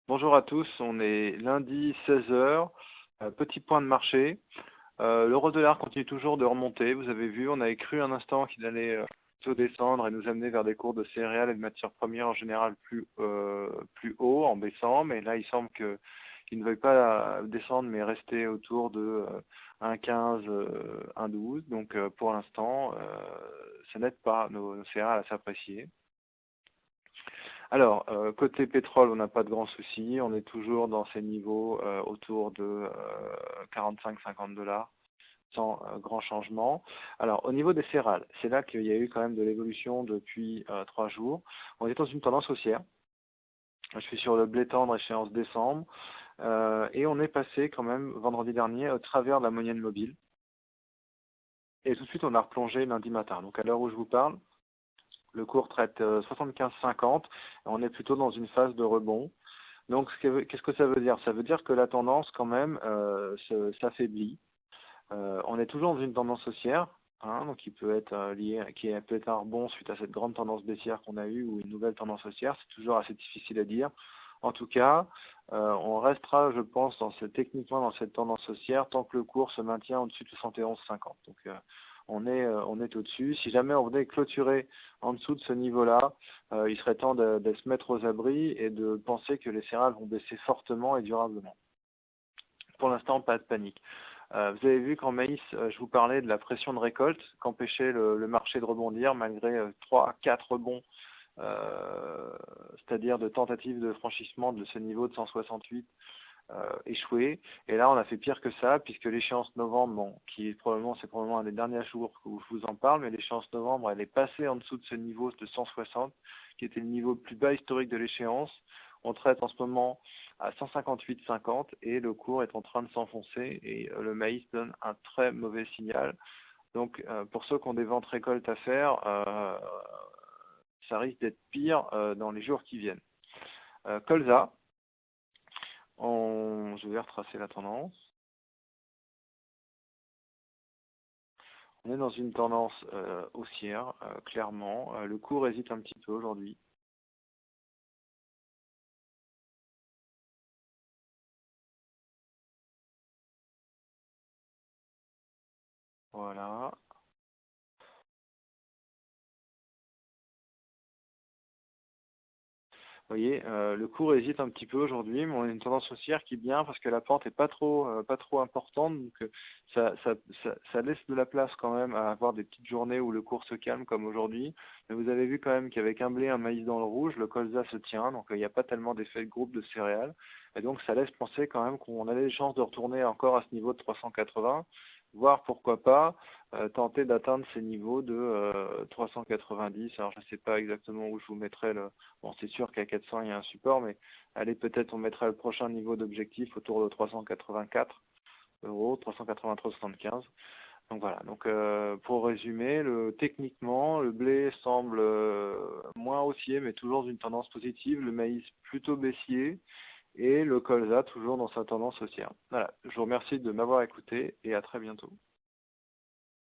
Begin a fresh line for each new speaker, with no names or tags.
Bonjour à tous, on est lundi 16 heures, petit point de marché. L'euro-dollar continue toujours de remonter, vous avez vu, on avait cru un instant qu'il allait plutôt descendre et nous amener vers des cours de céréales et de matières premières en général plus haut en baissant, mais là il semble qu'il ne veuille pas descendre mais rester autour de 1,15, 1,12. Donc pour l'instant, ça n'aide pas nos céréales à s'apprécier. Alors, côté pétrole, on n'a pas de grands soucis. On est toujours dans ces niveaux autour de 45-50 dollars, sans grand changement. Alors, au niveau des céréales, c'est là qu'il y a eu quand même de l'évolution depuis 3 jours. On est dans une tendance haussière. Je suis sur le blé tendre échéance décembre. Et on est passé quand même vendredi dernier au travers de la moyenne mobile. Et tout de suite, on a replongé lundi matin. Donc, à l'heure où je vous parle, le cours traite 75,50. On est plutôt dans une phase de rebond. Donc, qu'est-ce que ça veut dire? Ça veut dire que la tendance, quand même, s'affaiblit. On est toujours dans une tendance haussière, hein, donc qui peut être peut être un rebond suite à cette grande tendance baissière qu'on a eue ou une nouvelle tendance haussière. C'est toujours assez difficile à dire. En tout cas, on restera, je pense, techniquement dans cette tendance haussière tant que le cours se maintient au-dessus de 71,50. Donc, on est au-dessus. Si jamais on venait clôturer en dessous de ce niveau-là, il serait temps de se mettre aux abris et de penser que les céréales vont baisser fortement et durablement. Pour l'instant, pas de panique. Vous avez vu qu'en maïs, je vous parlais de la pression de récolte qu'empêchait le marché de rebondir malgré 3 à 4 rebonds, c'est-à-dire de tentatives de franchissement de ce niveau de 168 échoué. Et là, on a fait pire que ça, puisque l'échéance novembre, bon, c'est probablement un des derniers jours où je vous en parle, mais l'échéance novembre, elle est passée en dessous de ce niveau de 160, qui était le niveau le plus bas historique de l'échéance. On traite en ce moment à 158,50 et le cours est en train de s'enfoncer et le maïs donne un très mauvais signal. Donc, pour ceux qui ont des ventes récoltes à faire, ça risque d'être pire dans les jours qui viennent. Colza. Je vais retracer la tendance. On est dans une tendance haussière, clairement. Le cours hésite un petit peu aujourd'hui. Voilà. Vous voyez, le cours hésite un petit peu aujourd'hui, mais on a une tendance haussière qui est bien parce que la pente est pas trop importante, donc ça laisse de la place quand même à avoir des petites journées où le cours se calme comme aujourd'hui. Mais vous avez vu quand même qu'avec un blé, un maïs dans le rouge, le colza se tient, donc il n'y a pas tellement d'effet de groupe de céréales, et donc ça laisse penser quand même qu'on a des chances de retourner encore à ce niveau de 380, voire pourquoi pas tenter d'atteindre ces niveaux de 390. Alors je ne sais pas exactement où je vous mettrai le. Bon, c'est sûr qu'à 400 il y a un support, mais allez, peut-être on mettra le prochain niveau d'objectif autour de 384 euros, 383,75. Donc voilà. Donc pour résumer, techniquement, le blé semble moins haussier, mais toujours d'une tendance positive. Le maïs plutôt baissier et le colza toujours dans sa tendance haussière. Voilà. Je vous remercie de m'avoir écouté et à très bientôt.